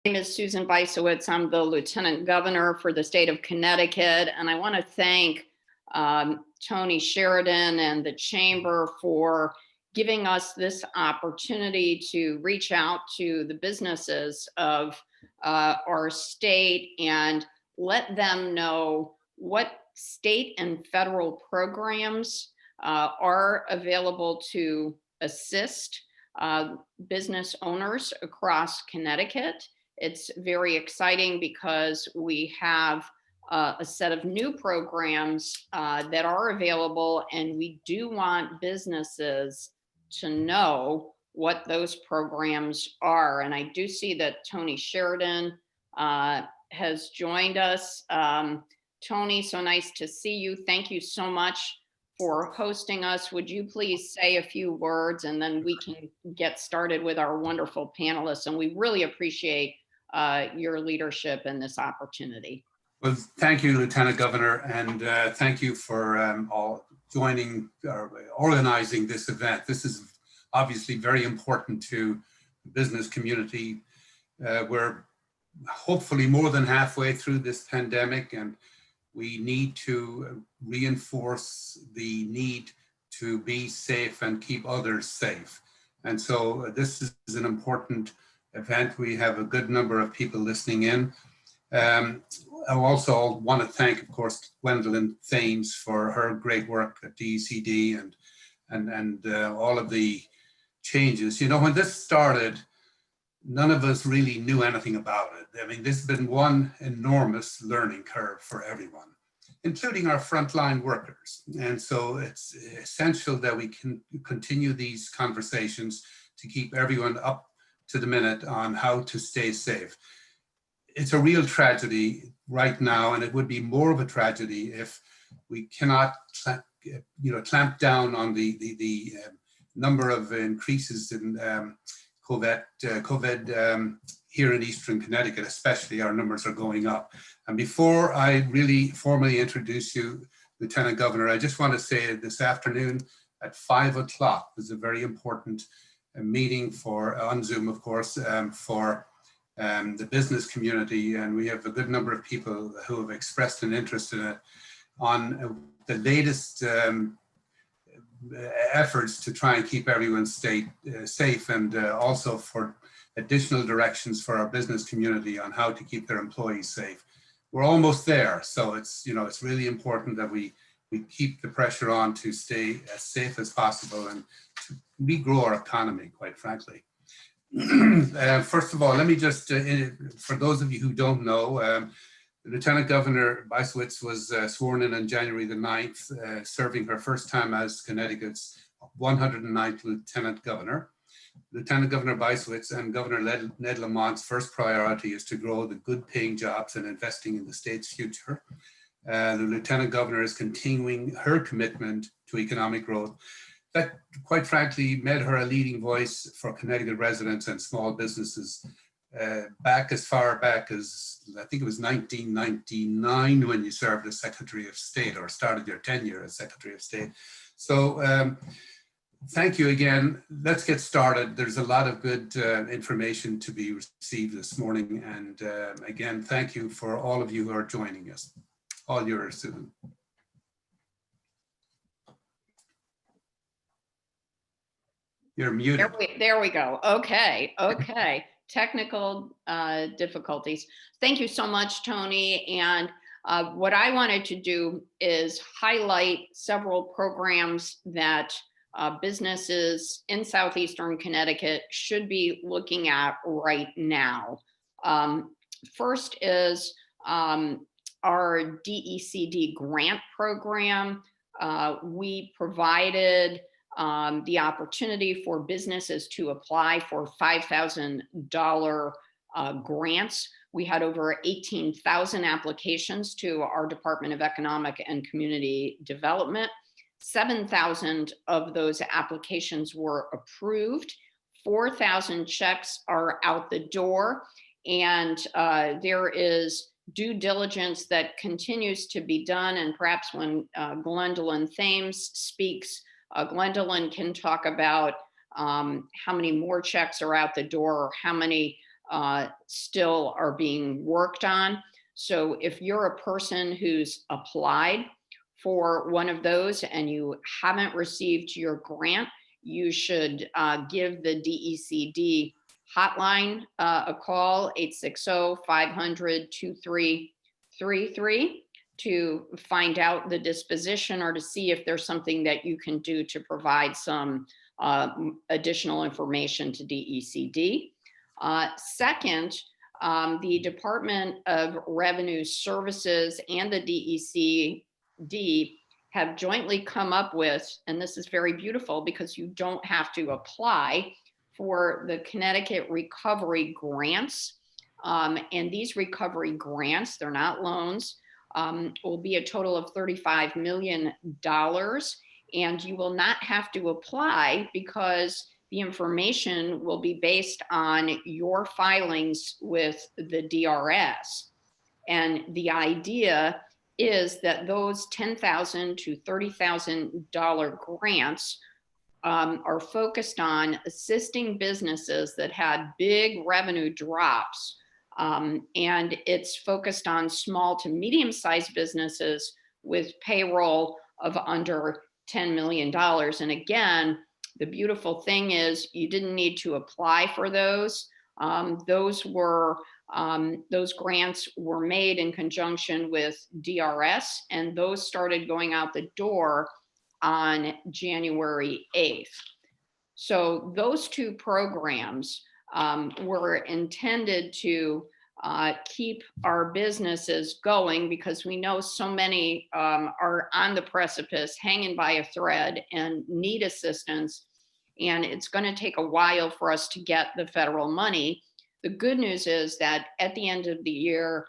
My name is Susan Bysiewicz. I'm the Lieutenant Governor for the state of Connecticut, and I want to thank Tony Sheridan and the Chamber for giving us this opportunity to reach out to the businesses of our state and let them know what state and federal programs are available to assist business owners across Connecticut. It's very exciting because we have a set of new programs that are available, and we do want businesses to know what those programs are. And I do see that Tony Sheridan has joined us. Tony, so nice to see you. Thank you so much for hosting us. Would you please say a few words, and then we can get started with our wonderful panelists. And we really appreciate your leadership in this opportunity. Well, thank you, Lieutenant Governor, and thank you for all joining or organizing this event. This is obviously very important to the business community. We're hopefully more than halfway through this pandemic, and we need to reinforce the need to be safe and keep others safe. And so this is an important event. We have a good number of people listening in. I also want to thank, of course, Gwendolyn Thames for her great work at DECD and all of the changes. You know, when this started, none of us really knew anything about it. I mean, this has been one enormous learning curve for everyone, including our frontline workers. And so it's essential that we can continue these conversations to keep everyone up to the minute on how to stay safe. It's a real tragedy right now, and it would be more of a tragedy if we cannot clamp down on the number of increases in COVID here in Eastern Connecticut. Especially, our numbers are going up. And before I really formally introduce you, Lieutenant Governor, I just want to say this afternoon at 5 o'clock is a very important meeting on Zoom, of course, for the business community. And we have a good number of people who have expressed an interest in it on the latest efforts to try and keep everyone safe, and also for additional directions for our business community on how to keep their employees safe. We're almost there, so it's really important that we keep the pressure on to stay as safe as possible and to regrow our economy, quite frankly. First of all, let me just, for those of you who don't know, Lieutenant Governor Bysiewicz was sworn in on January the 9th, serving her first time as Connecticut's 109th Lieutenant Governor. Lieutenant Governor Bysiewicz and Governor Ned Lamont's first priority is to grow the good-paying jobs and investing in the state's future. The Lieutenant Governor is continuing her commitment to economic growth that, quite frankly, made her a leading voice for Connecticut residents and small businesses back as far back as, I think it was 1999 when you served as Secretary of State or started your tenure as Secretary of State. So thank you again. Let's get started. There's a lot of good information to be received this morning. And again, thank you for all of you who are joining us. All yours, Susan. You're muted. There we go. Okay. Technical difficulties. Thank you so much, Tony. And what I wanted to do is highlight several programs that businesses in Southeastern Connecticut should be looking at right now. First is our DECD grant program. We provided the opportunity for businesses to apply for $5,000 grants. We had over 18,000 applications to our Department of Economic and Community Development. 7,000 of those applications were approved. 4,000 checks are out the door, and there is due diligence that continues to be done. And perhaps when Gwendolyn Thames speaks, Gwendolyn can talk about how many more checks are out the door, or how many still are being worked on. So if you're a person who's applied for one of those and you haven't received your grant, you should give the DECD hotline a call, 860-500-2333, to find out the disposition or to see if there's something that you can do to provide some additional information to DECD. Second, the Department of Revenue Services and the DECD have jointly come up with, and this is very beautiful because you don't have to apply for the Connecticut Recovery Grants. And these recovery grants, they're not loans, will be a total of $35 million. And you will not have to apply because the information will be based on your filings with the DRS. And the idea is that those $10,000 to $30,000 grants are focused on assisting businesses that had big revenue drops. And it's focused on small to medium-sized businesses with payroll of under $10 million. And again, the beautiful thing is you didn't need to apply for those. Those grants were made in conjunction with DRS, and those started going out the door on January 8th. So those two programs were intended to keep our businesses going because we know so many are on the precipice, hanging by a thread and need assistance. And it's going to take a while for us to get the federal money. The good news is that at the end of the year,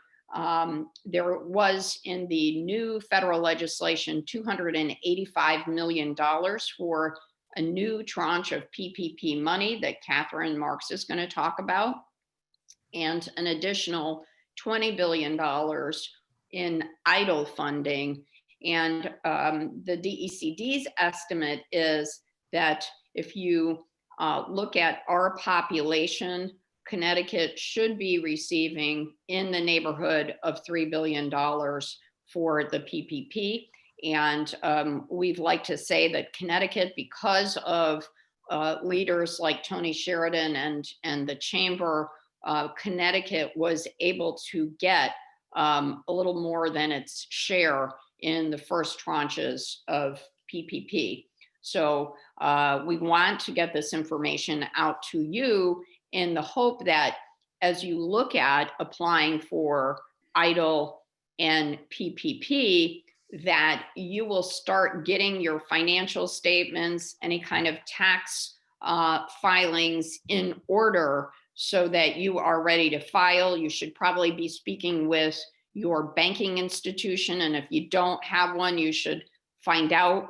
there was in the new federal legislation $285 million for a new tranche of PPP money that Catherine Marks is going to talk about, and an additional $20 billion in EIDL funding. And the DECD's estimate is that if you look at our population, Connecticut should be receiving in the neighborhood of $3 billion for the PPP. And we'd like to say that Connecticut, because of leaders like Tony Sheridan and the Chamber, Connecticut was able to get a little more than its share in the first tranches of PPP. So we want to get this information out to you in the hope that as you look at applying for EIDL and PPP, that you will start getting your financial statements, any kind of tax filings in order so that you are ready to file. You should probably be speaking with your banking institution. And if you don't have one, you should find out.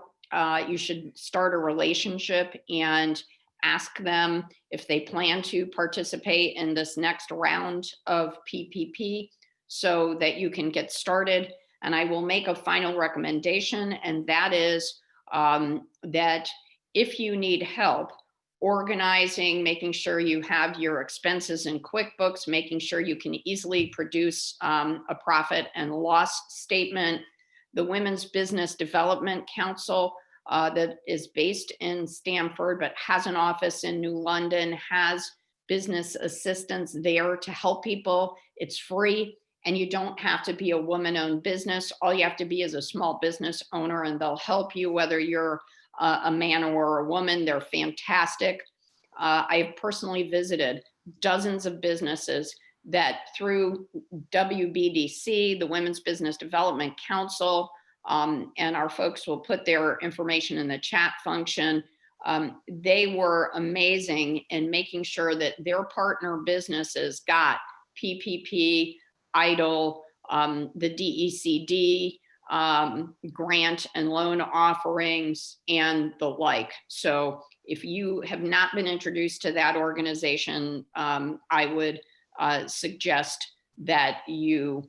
You should start a relationship and ask them if they plan to participate in this next round of PPP so that you can get started. And I will make a final recommendation, and that is that if you need help organizing, making sure you have your expenses in QuickBooks, making sure you can easily produce a profit and loss statement, the Women's Business Development Council that is based in Stamford but has an office in New London has business assistance there to help people. It's free. And you don't have to be a woman-owned business. All you have to be is a small business owner, and they'll help you whether you're a man or a woman. They're fantastic. I have personally visited dozens of businesses that through WBDC, the Women's Business Development Council, and our folks will put their information in the chat function. They were amazing in making sure that their partner businesses got PPP, EIDL, the DECD grant and loan offerings and the like. So if you have not been introduced to that organization, I would suggest that you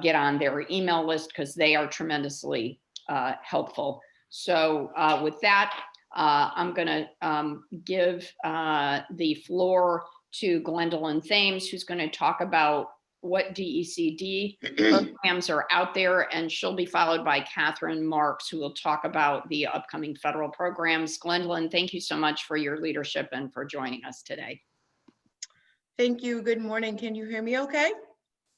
get on their email list because they are tremendously helpful. So with that, I'm going to give the floor to Gwendolyn Thames, who's going to talk about what DECD programs are out there, and she'll be followed by Catherine Marks, who will talk about the upcoming federal programs. Gwendolyn, thank you so much for your leadership and for joining us today. Thank you. Good morning. Can you hear me okay?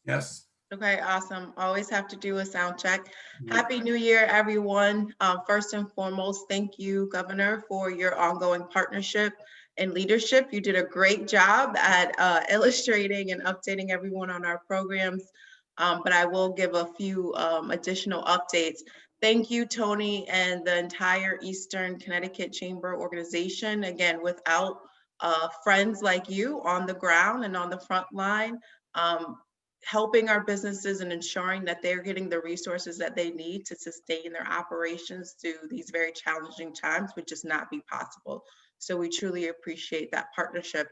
Yes. Okay, awesome. Always have to do a sound check. Yeah. Happy New Year, everyone. First and foremost, thank you, Governor, for your ongoing partnership and leadership. You did a great job at illustrating and updating everyone on our programs, but I will give a few additional updates. Thank you, Tony, and the entire Eastern Connecticut Chamber organization. Again, without friends like you on the ground and on the front line, helping our businesses and ensuring that they're getting the resources that they need to sustain their operations through these very challenging times would just not be possible. So we truly appreciate that partnership.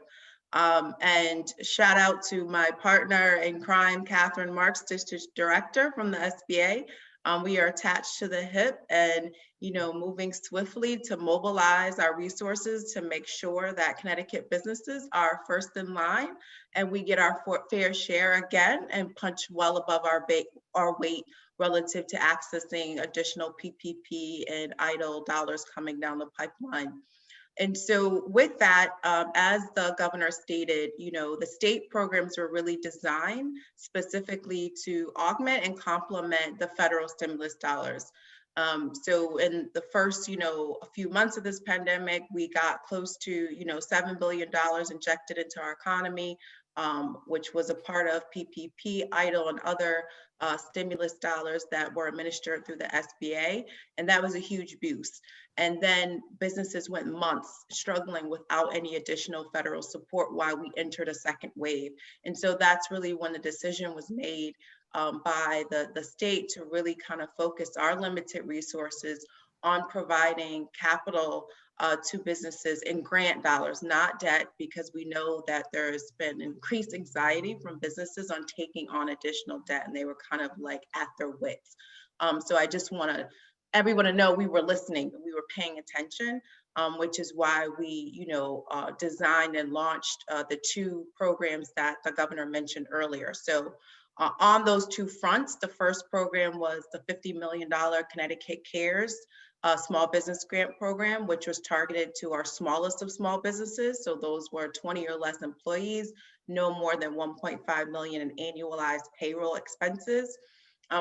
And shout out to my partner in crime, Catherine Marks, District Director from the SBA. We are attached to the hip and, moving swiftly to mobilize our resources to make sure that Connecticut businesses are first in line and we get our fair share again and punch well above our weight relative to accessing additional PPP and EIDL dollars coming down the pipeline. And so with that, as the governor stated, the state programs were really designed specifically to augment and complement the federal stimulus dollars. So in the first, a few months of this pandemic, we got close to, $7 billion injected into our economy, which was a part of PPP, EIDL, and other stimulus dollars that were administered through the SBA. And that was a huge boost. And then businesses went months struggling without any additional federal support while we entered a second wave. And so that's really when the decision was made by the state to really kind of focus our limited resources on providing capital to businesses in grant dollars, not debt, because we know that there's been increased anxiety from businesses on taking on additional debt, and they were kind of like at their wits. So I just want everyone to know we were listening, we were paying attention, which is why we, designed and launched the two programs that the governor mentioned earlier. So on those two fronts, the first program was the $50 million Connecticut Cares small business grant program, which was targeted to our smallest of small businesses. So those were 20 or less employees, no more than 1.5 million in annualized payroll expenses.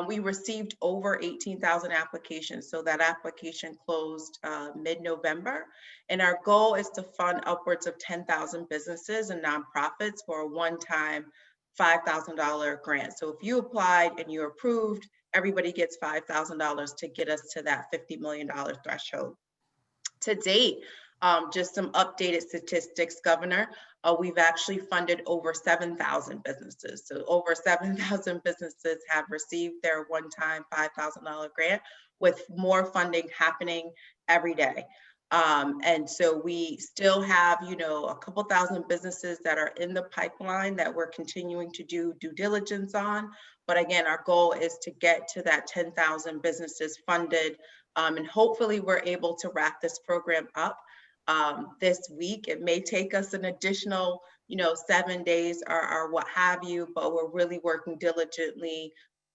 We received over 18,000 applications. So that application closed mid-November. And our goal is to fund upwards of 10,000 businesses and nonprofits for a one-time $5,000 grant. So if you applied and you're approved, everybody gets $5,000 to get us to that $50 million threshold. To date, just some updated statistics, Governor, we've actually funded over 7,000 businesses. So over 7,000 businesses have received their one-time $5,000 grant, with more funding happening every day. And so we still have, a couple thousand businesses that are in the pipeline that we're continuing to do due diligence on. But again, our goal is to get to that 10,000 businesses funded. And hopefully we're able to wrap this program up this week. It may take us an additional, 7 days or what have you, but we're really working diligently,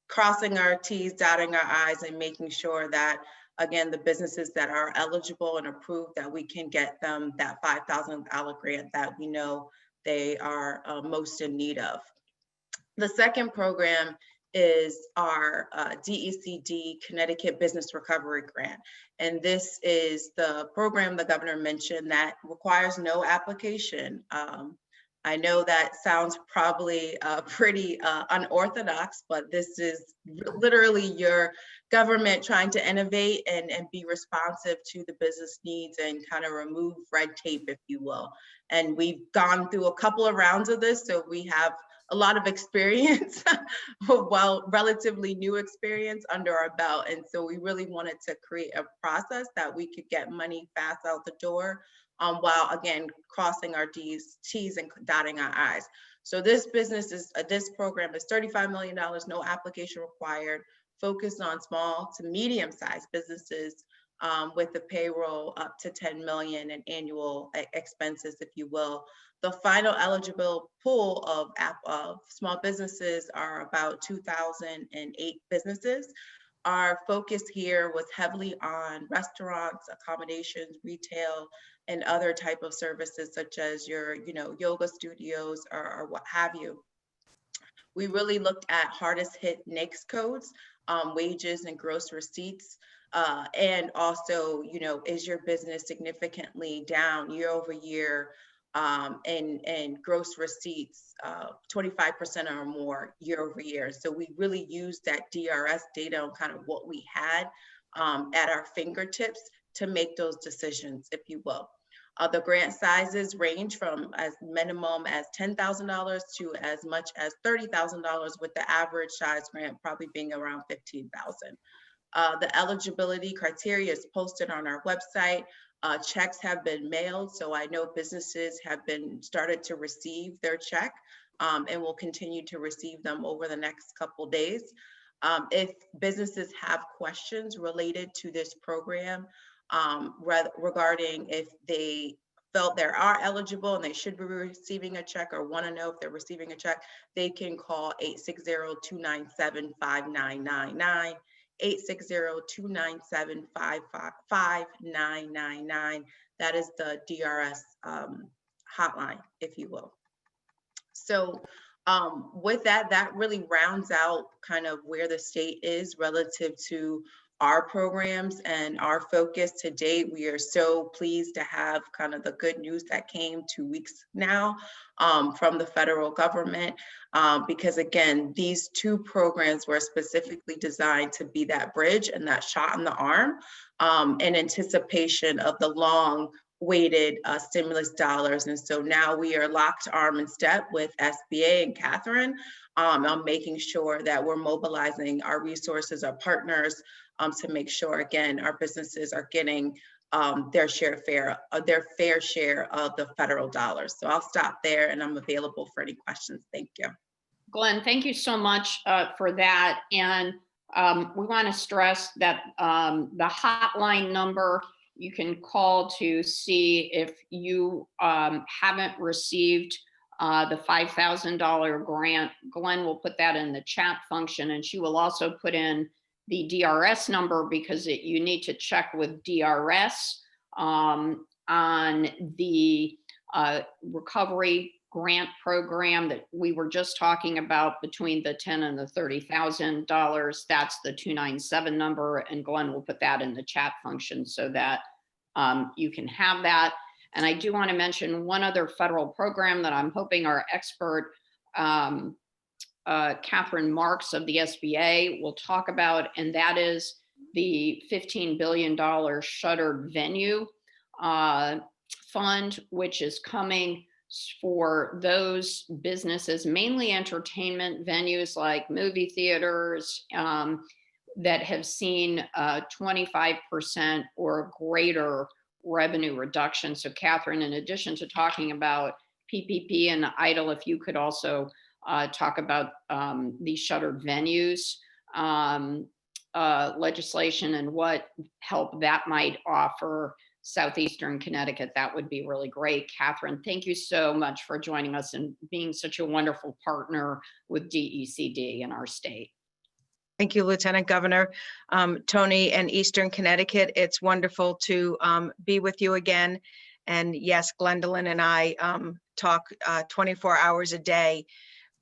crossing our T's, dotting our I's, and making sure that, again, the businesses that are eligible and approved, that we can get them that $5,000 grant that we know they are most in need of. The second program is our DECD Connecticut Business Recovery Grant. And this is the program the governor mentioned that requires no application. I know that sounds probably pretty unorthodox, but this is literally your government trying to innovate and be responsive to the business needs and kind of remove red tape, if you will. And we've gone through a couple of rounds of this, so we have a lot of experience, well, relatively new experience under our belt. And so we really wanted to create a process that we could get money fast out the door, while again, crossing our T's and dotting our I's. So this program is $35 million, no application required, focused on small to medium-sized businesses with the payroll up to 10 million in annual expenses, if you will. The final eligible pool of small businesses are about 2,008 businesses. Our focus here was heavily on restaurants, accommodations, retail, and other type of services such as your, yoga studios or what have you. We really looked at hardest hit NAICS codes, wages and gross receipts, and also, is your business significantly down year over year, and gross receipts 25% or more year over year. So we really used that DRS data on kind of what we had at our fingertips to make those decisions, if you will. The grant sizes range from as minimum as $10,000 to as much as $30,000, with the average size grant probably being around $15,000. The eligibility criteria is posted on our website. Checks have been mailed, so I know businesses have been started to receive their check, and will continue to receive them over the next couple days. If businesses have questions related to this program, regarding if they felt they are eligible and they should be receiving a check, or want to know if they're receiving a check, they can call 860-297-5999, 860-297-5999. That is the DRS hotline, if you will. So with that really rounds out kind of where the state is relative to our programs and our focus to date. We are so pleased to have kind of the good news that came 2 weeks now from the federal government, because again, these two programs were specifically designed to be that bridge and that shot in the arm in anticipation of the long weighted stimulus dollars. And so now we are locked arm in step with SBA and Catherine on making sure that we're mobilizing our resources, our partners, to make sure, again, our businesses are getting their fair share of the federal dollars. So I'll stop there, and I'm available for any questions. Thank you. Glenn, thank you so much for that. And we want to stress that the hotline number you can call to see if you haven't received the $5,000 grant. Glenn will put that in the chat function, and she will also put in the DRS number, because you need to check with DRS on the recovery grant program that we were just talking about between the $10,000 and the $30,000. That's the 297 number, and Glenn will put that in the chat function so that you can have that. And I do want to mention one other federal program that I'm hoping our expert Catherine Marks of the SBA will talk about, and that is the $15 billion shuttered venue fund, which is coming for those businesses, mainly entertainment venues like movie theaters, that have seen 25% or greater revenue reduction. So Catherine, in addition to talking about PPP and EIDL, if you could also talk about these shuttered venues legislation and what help that might offer Southeastern Connecticut, that would be really great. Catherine, thank you so much for joining us and being such a wonderful partner with DECD in our state. Thank you, Lieutenant Governor. Tony and Eastern Connecticut, it's wonderful to be with you again. And yes, Gwendolyn and I talk 24 hours a day,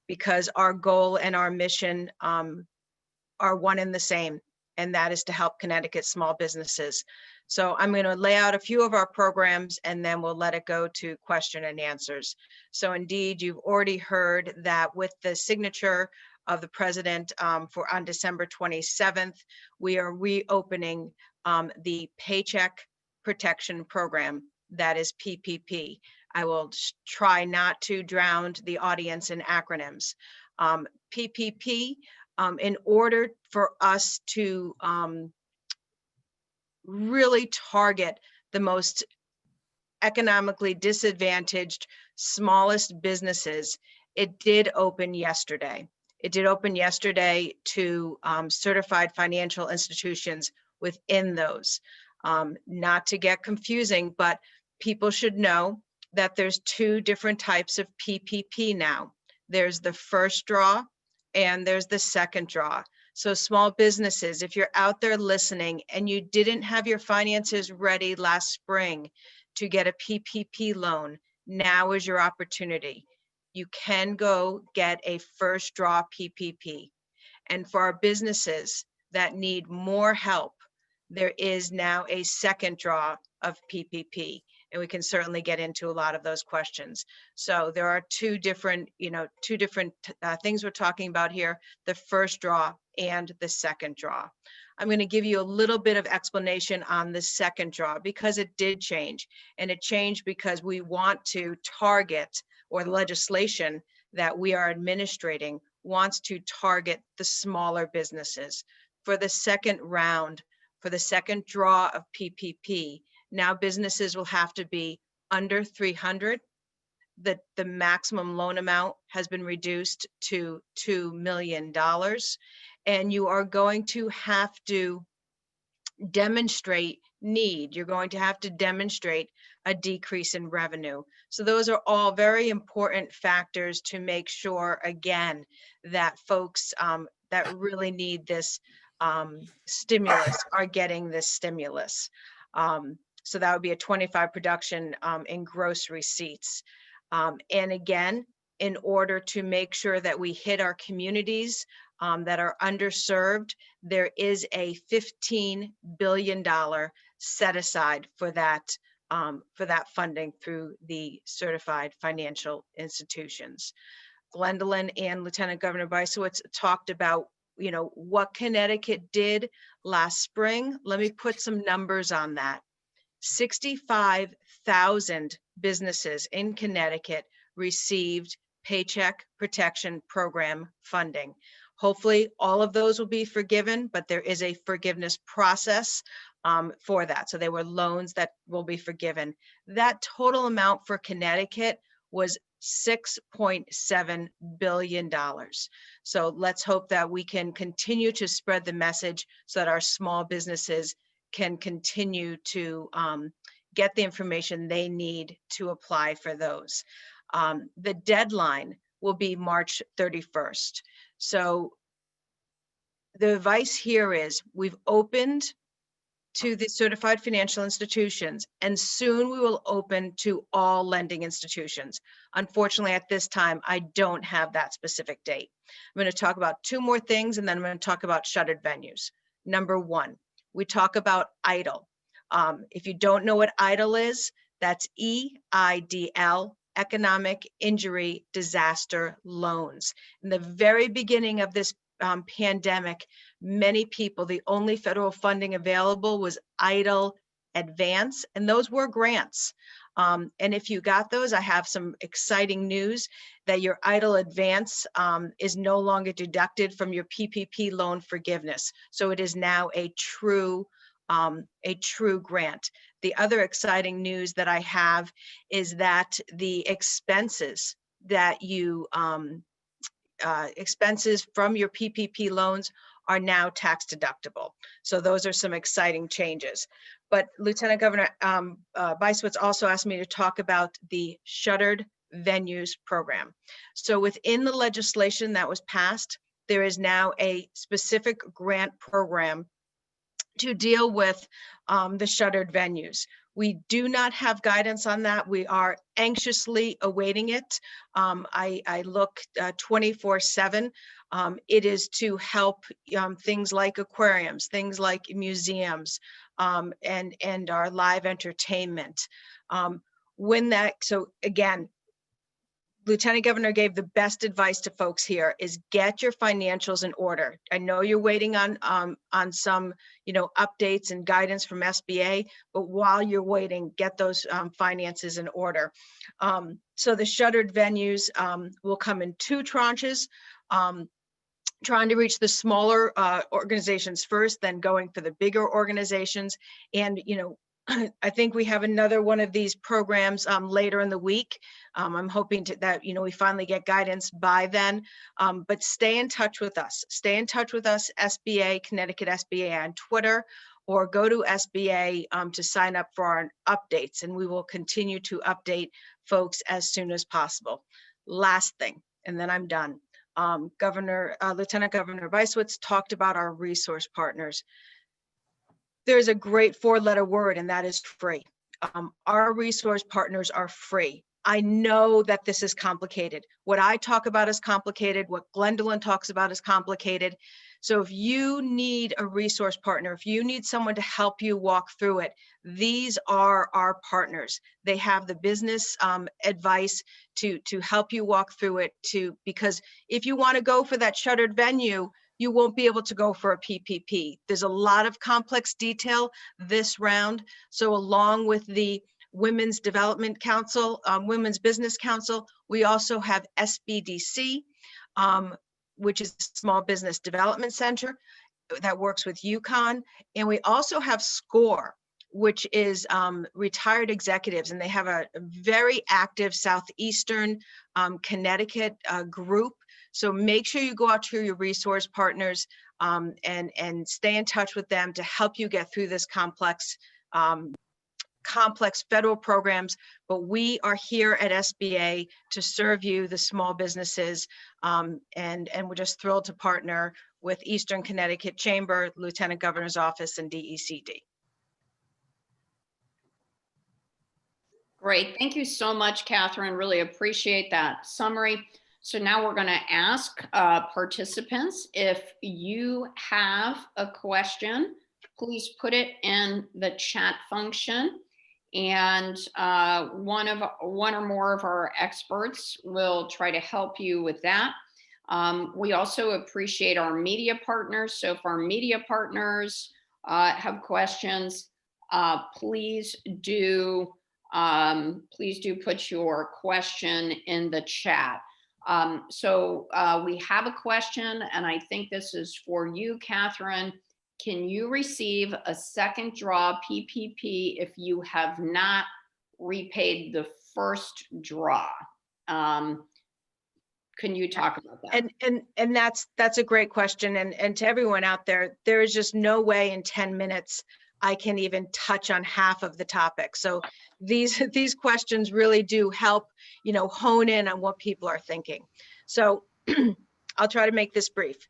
because our goal and our mission are one and the same, and that is to help Connecticut small businesses. So I'm going to lay out a few of our programs, and then we'll let it go to question and answers. So indeed, you've already heard that with the signature of the president on December 27th, we are reopening the Paycheck Protection Program, that is PPP. I will try not to drown the audience in acronyms. PPP, in order for us to really target the most economically disadvantaged, smallest businesses, it did open yesterday. It did open yesterday to certified financial institutions within those. Not to get confusing, but people should know that there's two different types of PPP now. There's the first draw and there's the second draw. So small businesses, if you're out there listening and you didn't have your finances ready last spring to get a PPP loan, now is your opportunity. You can go get a first draw PPP. And for our businesses that need more help, there is now a second draw of PPP. And we can certainly get into a lot of those questions. So there are two different things we're talking about here, the first draw and the second draw. I'm going to give you a little bit of explanation on the second draw because it did change. And it changed because we want to target, or the legislation that we are administrating wants to target the smaller businesses. For the second round, for the second draw of PPP, now businesses will have to be under 300. The maximum loan amount has been reduced to $2 million. And you are going to have to demonstrate need. You're going to have to demonstrate a decrease in revenue. So those are all very important factors to make sure, again, that folks that really need this stimulus are getting this stimulus. So that would be a 25 production in gross receipts. And again, in order to make sure that we hit our communities that are underserved, there is a $15 billion set aside for that funding through the certified financial institutions. Glendolyn and Lieutenant Governor Bysiewicz talked about, what Connecticut did last spring. Let me put some numbers on that. 65,000 businesses in Connecticut received Paycheck Protection Program funding. Hopefully all of those will be forgiven, but there is a forgiveness process for that. So they were loans that will be forgiven. That total amount for Connecticut was $6.7 billion. So let's hope that we can continue to spread the message so that our small businesses can continue to get the information they need to apply for those. The deadline will be March 31st. So the advice here is we've opened to the certified financial institutions, and soon we will open to all lending institutions. Unfortunately, at this time, I don't have that specific date. I'm going to talk about two more things, and then I'm going to talk about shuttered venues. Number one, we talk about EIDL. If you don't know what EIDL is, that's EIDL, Economic Injury Disaster Loans. In the very beginning of this pandemic, many people, the only federal funding available was EIDL Advance, and those were grants. And if you got those, I have some exciting news that your EIDL Advance is no longer deducted from your PPP loan forgiveness. So it is now a true grant. The other exciting news that I have is that the expenses that you expenses from your PPP loans are now tax deductible. So those are some exciting changes. But Lieutenant Governor Bysiewicz also asked me to talk about the shuttered venues program. So within the legislation that was passed, there is now a specific grant program to deal with the shuttered venues. We do not have guidance on that. We are anxiously awaiting it. I look 24/7. It is to help things like aquariums, things like museums, and our live entertainment. So again, Lieutenant Governor gave the best advice to folks here is get your financials in order. I know you're waiting on some, updates and guidance from SBA, but while you're waiting, get those finances in order. So the shuttered venues will come in two tranches, trying to reach the smaller organizations first, then going for the bigger organizations. And, I think we have another one of these programs later in the week. I'm hoping that we finally get guidance by then. But stay in touch with us. Stay in touch with us, SBA, Connecticut SBA on Twitter, or go to SBA to sign up for our updates, and we will continue to update folks as soon as possible. Last thing, and then I'm done. Lieutenant Governor Bysiewicz talked about our resource partners. There's a great 4-letter word, and that is free. Our resource partners are free. I know that this is complicated. What I talk about is complicated. What Glendolyn talks about is complicated. So if you need a resource partner, if you need someone to help you walk through it, these are our partners. They have the business advice to help you walk through it, because if you want to go for that shuttered venue, you won't be able to go for a PPP. There's a lot of complex detail this round. So along with the Women's Development Council, Women's Business Council, we also have SBDC, which is Small Business Development Center that works with UConn. And we also have SCORE, which is retired executives, and they have a very active Southeastern Connecticut group. So make sure you go out to your resource partners and stay in touch with them to help you get through this complex federal programs. But we are here at SBA to serve you, the small businesses, and we're just thrilled to partner with Eastern Connecticut Chamber, Lieutenant Governor's Office, and DECD. Great. Thank you so much, Catherine. Really appreciate that summary. So now we're going to ask participants, if you have a question, please put it in the chat function, and one or more of our experts will try to help you with that. We also appreciate our media partners. So if our media partners have questions, please do put your question in the chat. So we have a question, and I think this is for you, Catherine. Can you receive a second draw PPP if you have not repaid the first draw? Can you talk about that? And that's a great question. And to everyone out there, there is just no way in 10 minutes I can even touch on half of the topic. So these questions really do help, hone in on what people are thinking. So I'll try to make this brief.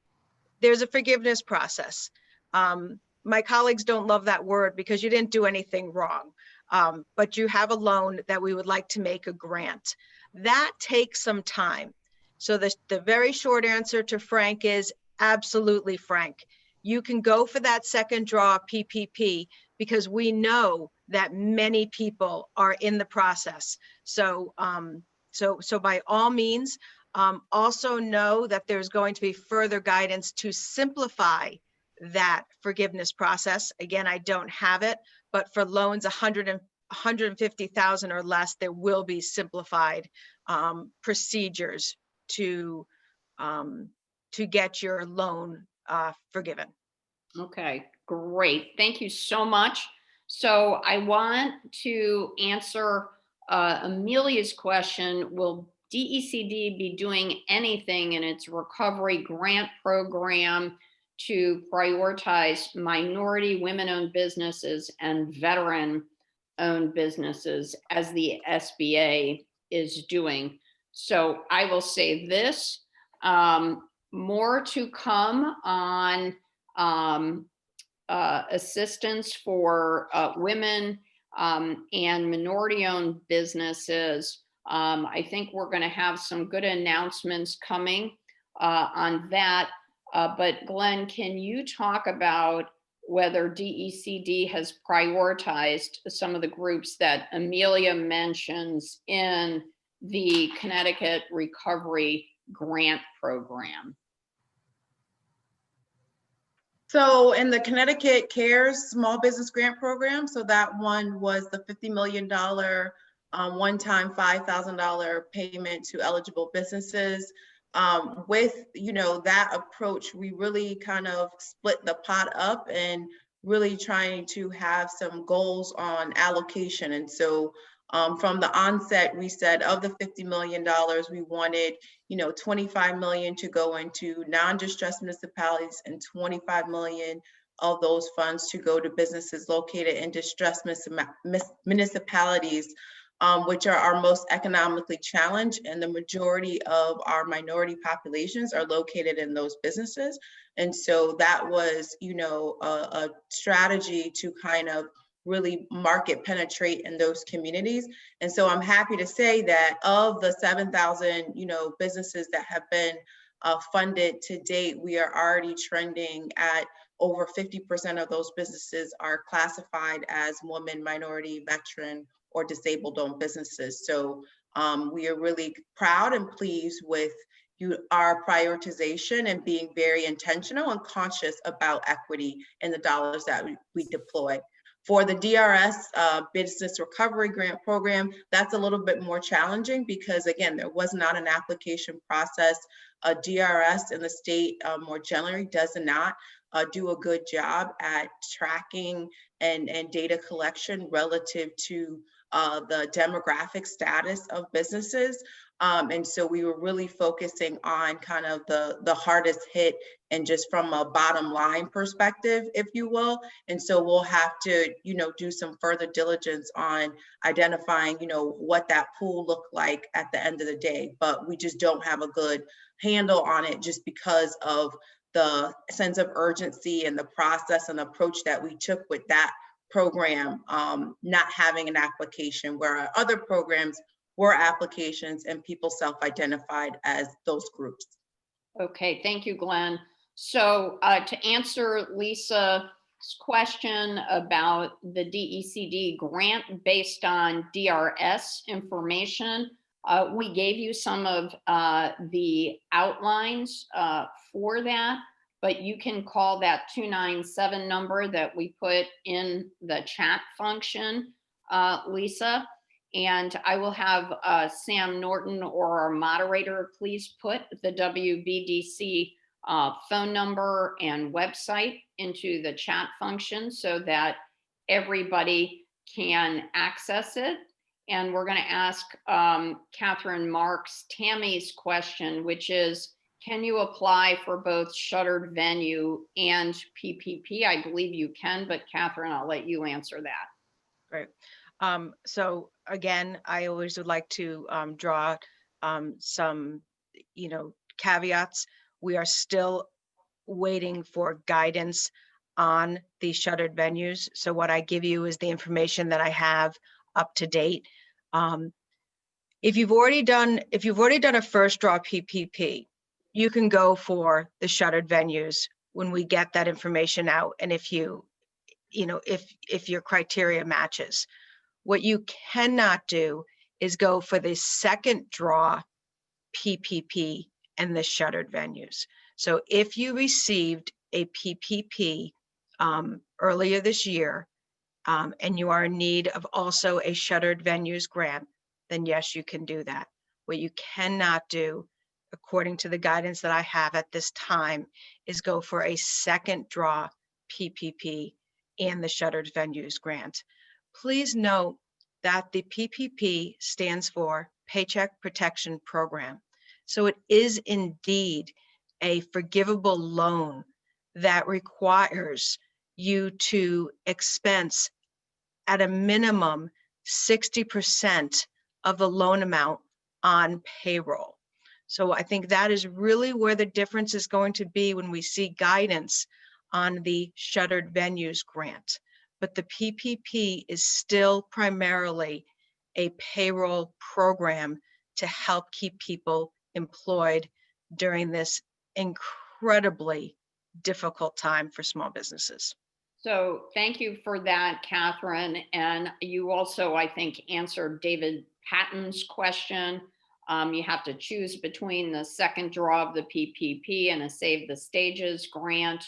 There's a forgiveness process. My colleagues don't love that word because you didn't do anything wrong, but you have a loan that we would like to make a grant. That takes some time. So the very short answer to Frank is absolutely, Frank. You can go for that second draw PPP because we know that many people are in the process. So by all means, also know that there's going to be further guidance to simplify that forgiveness process. Again, I don't have it, but for loans 150,000 or less, there will be simplified procedures to get your loan forgiven. Okay, great. Thank you so much. So I want to answer Amelia's question. Will DECD be doing anything in its recovery grant program to prioritize minority women-owned businesses and veteran-owned businesses as the SBA is doing? So I will say this, more to come on assistance for women and minority-owned businesses. I think we're going to have some good announcements coming on that. But Glenn, can you talk about whether DECD has prioritized some of the groups that Amelia mentions in the Connecticut Recovery Grant Program? So in the Connecticut CARES Small Business Grant Program, so that one was the $50 million one-time $5,000 payment to eligible businesses. With that approach, we really kind of split the pot up and really trying to have some goals on allocation. And so from the onset, we said of the $50 million, we wanted 25 million to go into non-distressed municipalities and 25 million of those funds to go to businesses located in distressed municipalities, which are our most economically challenged, and the majority of our minority populations are located in those businesses. And so that was, a strategy to kind of really market penetrate in those communities. And so I'm happy to say that of the 7,000, businesses that have been funded to date, we are already trending at over 50% of those businesses are classified as women, minority, veteran, or disabled-owned businesses. So we are really proud and pleased with our prioritization and being very intentional and conscious about equity in the dollars that we deploy. For the DRS Business Recovery Grant Program, that's a little bit more challenging because, again, there was not an application process. DRS in the state more generally does not do a good job at tracking and data collection relative to the demographic status of businesses. And so we were really focusing on kind of the hardest hit and just from a bottom line perspective, if you will. And so we'll have to, do some further diligence on identifying, what that pool looked like at the end of the day. But we just don't have a good handle on it just because of the sense of urgency and the process and approach that we took with that program, not having an application, where our other programs were applications and people self-identified as those groups. Okay, thank you, Glenn. So to answer Lisa's question about the DECD grant based on DRS information, we gave you some of the outlines for that, but you can call that 297 number that we put in the chat function, Lisa. And I will have Sam Norton or our moderator please put the WBDC phone number and website into the chat function so that everybody can access it. And we're going to ask Catherine Marks Tammy's question, which is, can you apply for both shuttered venue and PPP? I believe you can, but Catherine, I'll let you answer that. Great. So again, I always would like to draw some, caveats. We are still waiting for guidance on the shuttered venues. So what I give you is the information that I have up to date. If you've already done a first draw PPP, you can go for the shuttered venues when we get that information out. And if if your criteria matches. What you cannot do is go for the second draw PPP and the shuttered venues. So if you received a PPP earlier this year and you are in need of also a shuttered venues grant, then yes, you can do that. What you cannot do, according to the guidance that I have at this time, is go for a second draw PPP and the shuttered venues grant. Please note that the PPP stands for Paycheck Protection Program. So it is indeed a forgivable loan that requires you to expense at a minimum 60% of the loan amount on payroll. So I think that is really where the difference is going to be when we see guidance on the shuttered venues grant. But the PPP is still primarily a payroll program to help keep people employed during this incredibly difficult time for small businesses. So thank you for that, Catherine. And you also, I think, answered David Patton's question. You have to choose between the second draw of the PPP and a Save the Stages grant.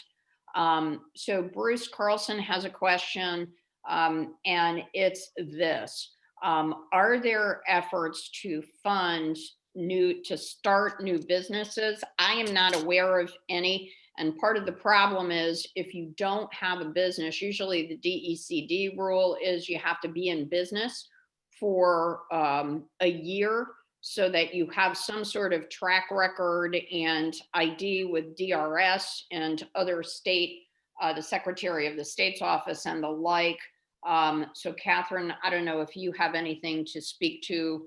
So Bruce Carlson has a question, and it's this. Are there efforts to fund to start new businesses? I am not aware of any. And part of the problem is if you don't have a business, usually the DECD rule is you have to be in business for a year so that you have some sort of track record and ID with DRS and other state the Secretary of the State's office and the like. So Catherine, I don't know if you have anything to speak to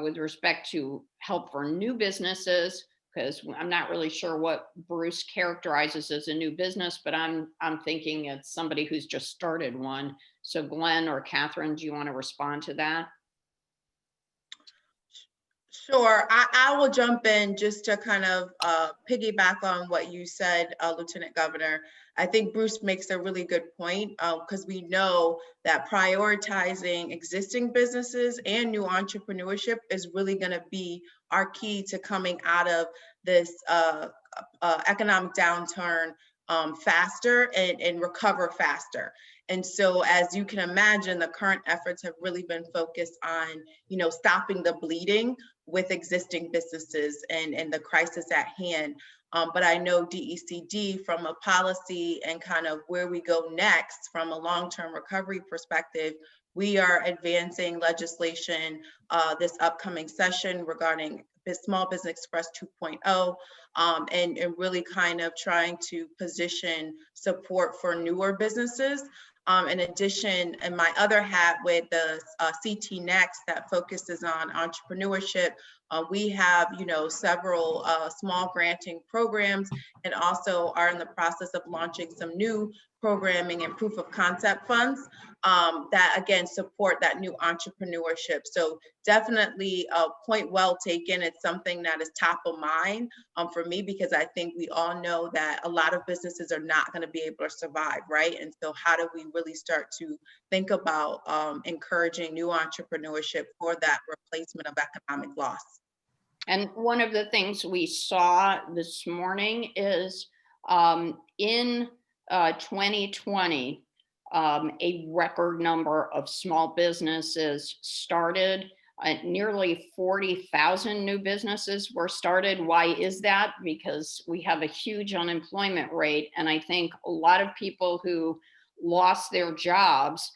with respect to help for new businesses, because I'm not really sure what Bruce characterizes as a new business, but I'm thinking it's somebody who's just started one. So Glenn or Catherine, do you want to respond to that? Sure, I will jump in just to kind of piggyback on what you said, Lieutenant Governor. I think Bruce makes a really good point because we know that prioritizing existing businesses and new entrepreneurship is really going to be our key to coming out of this economic downturn faster and recover faster. And so, as you can imagine, the current efforts have really been focused on, stopping the bleeding with existing businesses and the crisis at hand. But I know DECD, from a policy and kind of where we go next from a long-term recovery perspective, we are advancing legislation this upcoming session regarding Small Business Express 2.0, and really kind of trying to position support for newer businesses. In addition, in my other hat with the CT Next that focuses on entrepreneurship, we have, several small granting programs, and also are in the process of launching some new programming and proof of concept funds that again support that new entrepreneurship. So definitely a point well taken. It's something that is top of mind for me, because I think we all know that a lot of businesses are not going to be able to survive, right? And so how do we really start to think about encouraging new entrepreneurship for that replacement of economic loss? And one of the things we saw this morning is in 2020, a record number of small businesses started. Nearly 40,000 new businesses were started. Why is that? Because we have a huge unemployment rate. And I think a lot of people who lost their jobs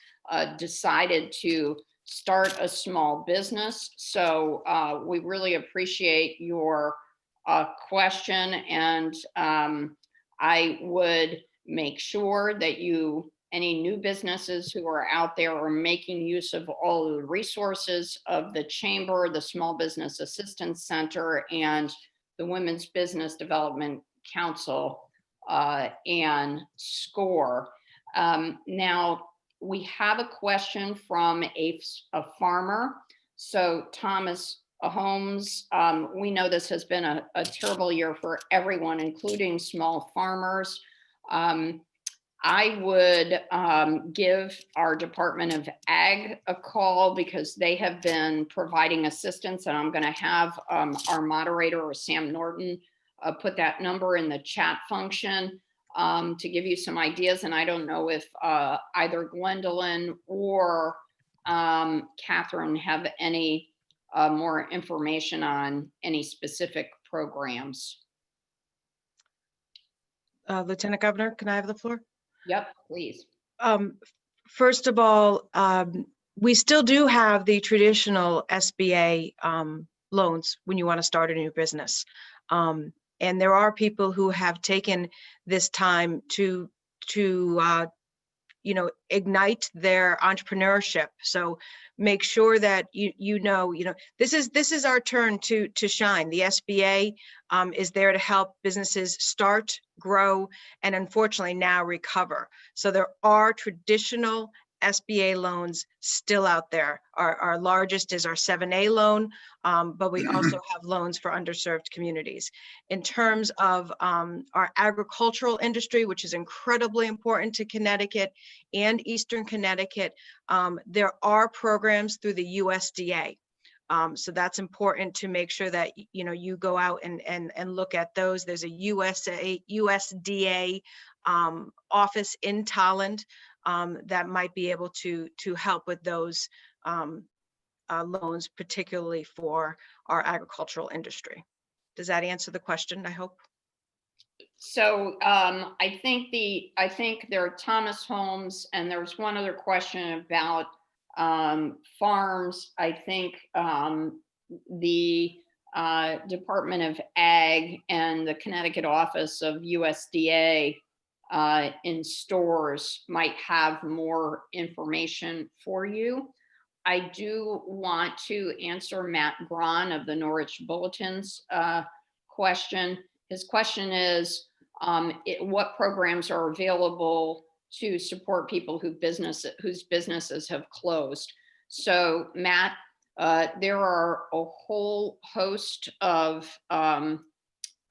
decided to start a small business. So we really appreciate your question. And I would make sure that any new businesses who are out there are making use of all of the resources of the Chamber, the Small Business Assistance Center, and the Women's Business Development Council and SCORE. Now, we have a question from a farmer. So Thomas Holmes, we know this has been a terrible year for everyone, including small farmers. I would give our Department of Ag a call because they have been providing assistance, and I'm going to have our moderator, Sam Norton, put that number in the chat function to give you some ideas. And I don't know if either Gwendolyn or Catherine have any more information on any specific programs. Lieutenant Governor, can I have the floor? Yep, please. First of all, we still do have the traditional SBA loans when you want to start a new business. And there are people who have taken this time to ignite their entrepreneurship. So make sure that this is our turn to shine. The SBA is there to help businesses start, grow, and unfortunately now recover. So there are traditional SBA loans still out there. Our largest is our 7A loan, but we also have loans for underserved communities. In terms of our agricultural industry, which is incredibly important to Connecticut and Eastern Connecticut, there are programs through the USDA. So that's important to make sure that you go out and look at those. There's a USDA office in Tolland that might be able to help with those loans, particularly for our agricultural industry. Does that answer the question, I hope? So I think there are Thomas Holmes, and there's one other question about farms. I think the Department of Ag and the Connecticut office of USDA in stores might have more information for you. I do want to answer Matt Braun of the Norwich Bulletin's question. His question is, what programs are available to support people whose businesses have closed? So Matt, there are a whole host of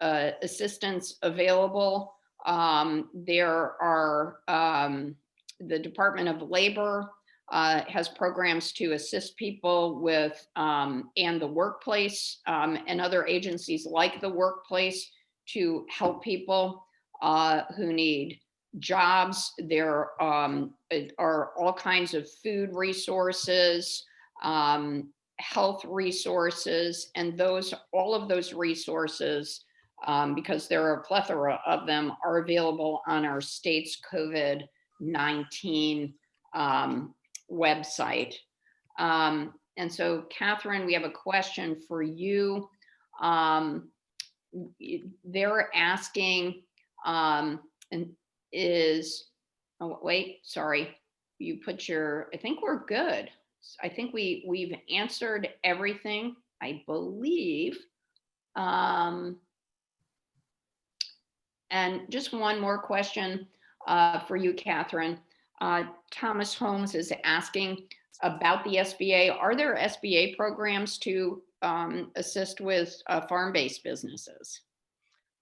assistance available. There are the Department of Labor has programs to assist people with and the workplace and other agencies like the workplace to help people who need jobs. There are all kinds of food resources, health resources, and all of those resources, because there are a plethora of them, are available on our state's COVID-19 website. And so, Catherine, we have a question for you. They're asking, oh, wait, sorry, you put I think we're good. I think we've answered everything, I believe. And just one more question for you, Catherine. Thomas Holmes is asking about the SBA. Are there SBA programs to assist with farm-based businesses?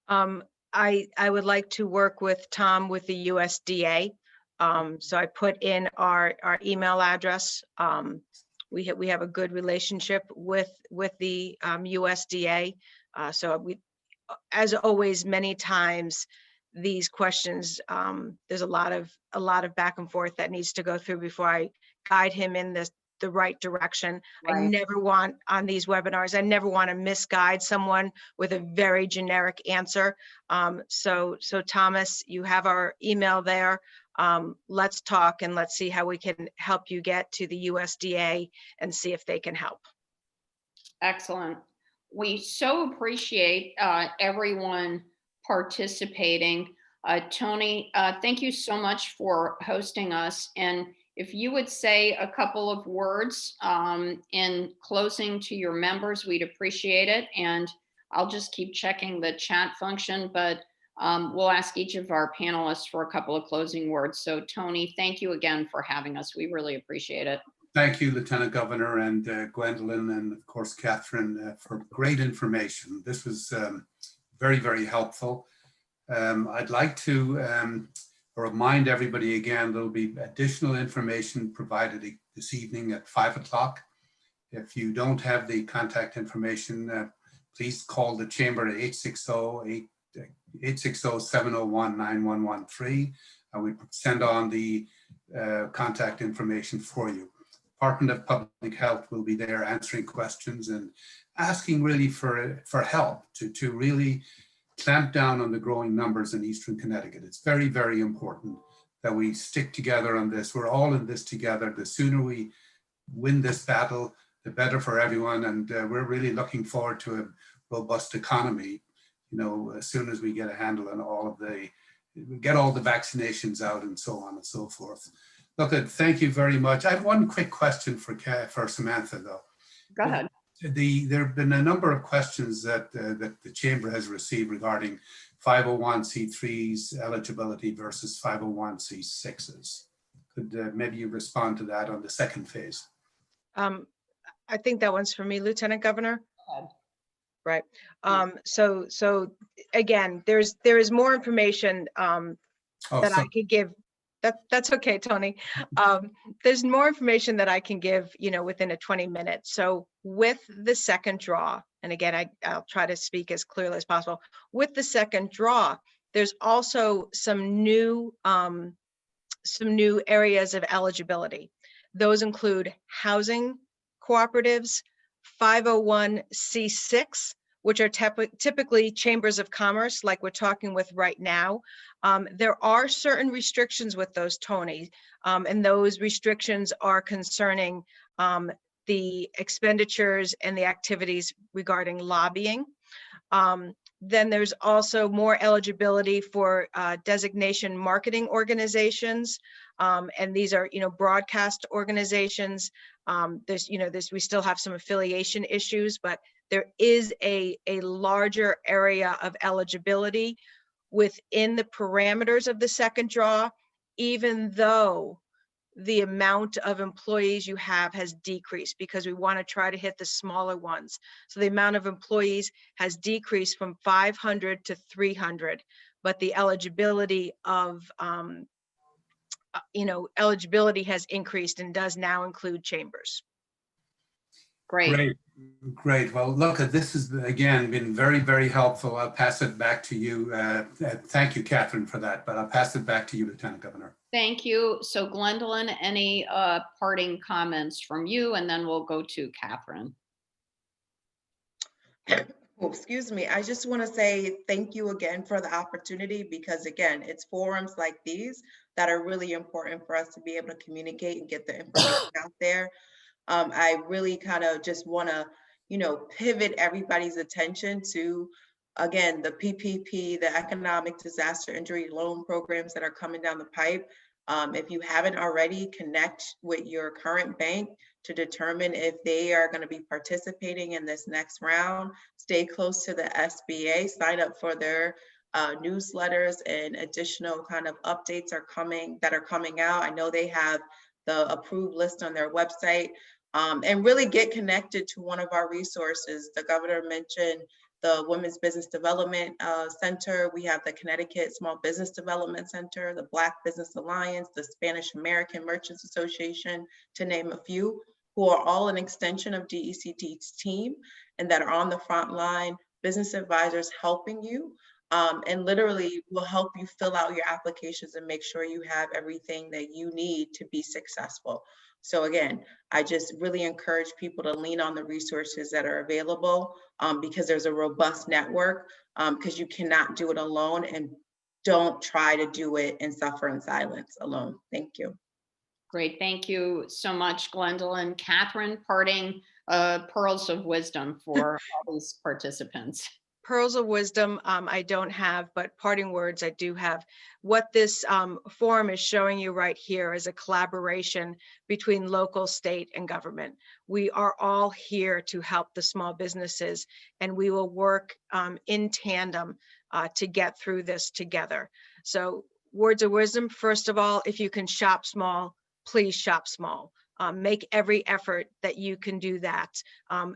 I would like to work with Tom with the USDA. So I put in our email address. We have a good relationship with the USDA. So we, as always, many times these questions, there's a lot of back and forth that needs to go through before I guide him in the right direction. Right. I never want on these webinars, I never want to misguide someone with a very generic answer. So Thomas, you have our email there. Let's talk and let's see how we can help you get to the USDA and see if they can help. Excellent. We so appreciate everyone participating. Tony, thank you so much for hosting us. And if you would say a couple of words in closing to your members, we'd appreciate it. And I'll just keep checking the chat function, but we'll ask each of our panelists for a couple of closing words. So Tony, thank you again for having us. We really appreciate it. Thank you, Lieutenant Governor, and Gwendolyn, and of course, Catherine, for great information. This was very, very helpful. I'd like to remind everybody again, there'll be additional information provided this evening at 5 o'clock. If you don't have the contact information, please call the Chamber at 860-701-9113. We send on the contact information for you. Department of Public Health will be there answering questions and asking really for help to really clamp down on the growing numbers in Eastern Connecticut. It's very, very important that we stick together on this. We're all in this together. The sooner we win this battle, the better for everyone. And we're really looking forward to a robust economy, you know, as soon as we get a handle on all of get all the vaccinations out and so on and so forth. Look, thank you very much. I have one quick question for Samantha, though. Go ahead. There have been a number of questions that the Chamber has received regarding 501c3's eligibility versus 501c6's. Could maybe you respond to that on the second phase? I think that one's for me, Lieutenant Governor. Go ahead. Right. So again, there is more information I could give. That's okay, Tony. There's more information that I can give, you know, within a 20 minutes. So with the second draw, and again, I'll try to speak as clearly as possible. With the second draw, there's also some new areas of eligibility. Those include housing cooperatives, 501c6, which are typically chambers of commerce, like we're talking with right now. There are certain restrictions with those, Tony, and those restrictions are concerning the expenditures and the activities regarding lobbying. Then there's also more eligibility for designation marketing organizations. And these are, broadcast organizations. We still have some affiliation issues, but there is a larger area of eligibility within the parameters of the second draw, even though the amount of employees you have has decreased, because we want to try to hit the smaller ones. So the amount of employees has decreased from 500 to 300, but the eligibility eligibility has increased and does now include chambers. Great. Great. Well, look, this has again been very, very helpful. I'll pass it back to you. Thank you, Catherine, for that, but I'll pass it back to you, Lieutenant Governor. Thank you. So Gwendolyn, any parting comments from you, and then we'll go to Catherine. Oh, excuse me. I just want to say thank you again for the opportunity, because again, it's forums like these that are really important for us to be able to communicate and get the information out there. I really kind of just want to, pivot everybody's attention to, again, the PPP, the economic disaster injury loan programs that are coming down the pipe. If you haven't already, connect with your current bank to determine if they are going to be participating in this next round. Stay close to the SBA, sign up for their newsletters, and additional kind of updates are coming out. I know they have the approved list on their website. And really get connected to one of our resources. The governor mentioned the Women's Business Development Center. We have the Connecticut Small Business Development Center, the Black Business Alliance, the Spanish American Merchants Association, to name a few, who are all an extension of DECD's team and that are on the front line, business advisors helping you, and literally will help you fill out your applications and make sure you have everything that you need to be successful. So again, I just really encourage people to lean on the resources that are available, because there's a robust network, because you cannot do it alone, and don't try to do it and suffer in silence alone. Thank you. Great. Thank you so much, Gwendolyn. Catherine, parting pearls of wisdom for all these participants. Pearls of wisdom, I don't have, but parting words I do have. What this forum is showing you right here is a collaboration between local, state, and government. We are all here to help the small businesses, and we will work in tandem to get through this together. So words of wisdom, first of all, if you can shop small, please shop small. Make every effort that you can do that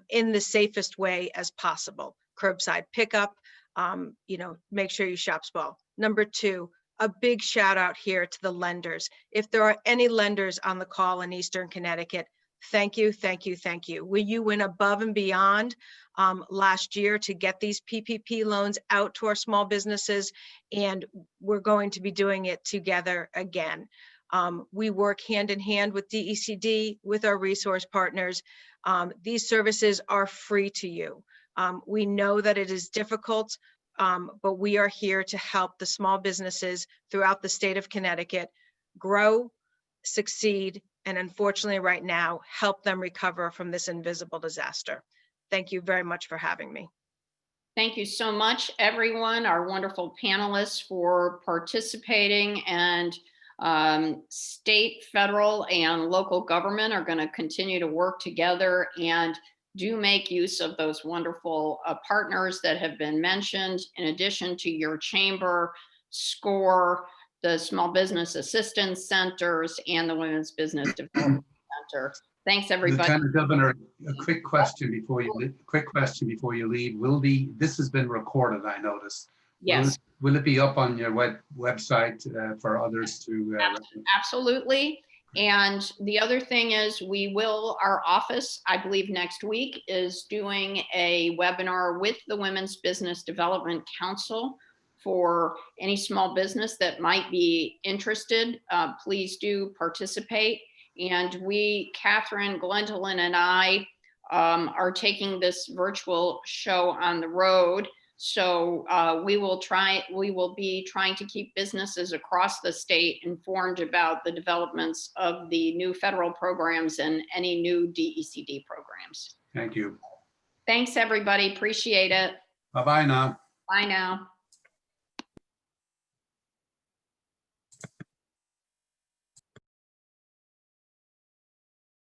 in the safest way as possible. Curbside pickup, make sure you shop small. Number two, a big shout out here to the lenders. If there are any lenders on the call in Eastern Connecticut, thank you, thank you, thank you. You went above and beyond last year to get these PPP loans out to our small businesses, and we're going to be doing it together again. We work hand in hand with DECD, with our resource partners. These services are free to you. We know that it is difficult, but we are here to help the small businesses throughout the state of Connecticut grow, succeed, and unfortunately right now, help them recover from this invisible disaster. Thank you very much for having me. Thank you so much, everyone, our wonderful panelists, for participating. And state, federal, and local government are going to continue to work together and do make use of those wonderful partners that have been mentioned, in addition to your chamber, SCORE, the Small Business Assistance Centers, and the Women's Business Development Center. Thanks, everybody. Lieutenant Governor, a quick question before you leave. This has been recorded, I noticed. Yes. Will it be up on your website for others to? Absolutely. And the other thing is, our office, I believe next week, is doing a webinar with the Women's Business Development Council for any small business that might be interested. Please do participate. And Catherine, Gwendolyn, and I are taking this virtual show on the road. So we will be trying to keep businesses across the state informed about the developments of the new federal programs and any new DECD programs. Thank you. Thanks, everybody. Appreciate it. Bye-bye now. Bye. Bye now.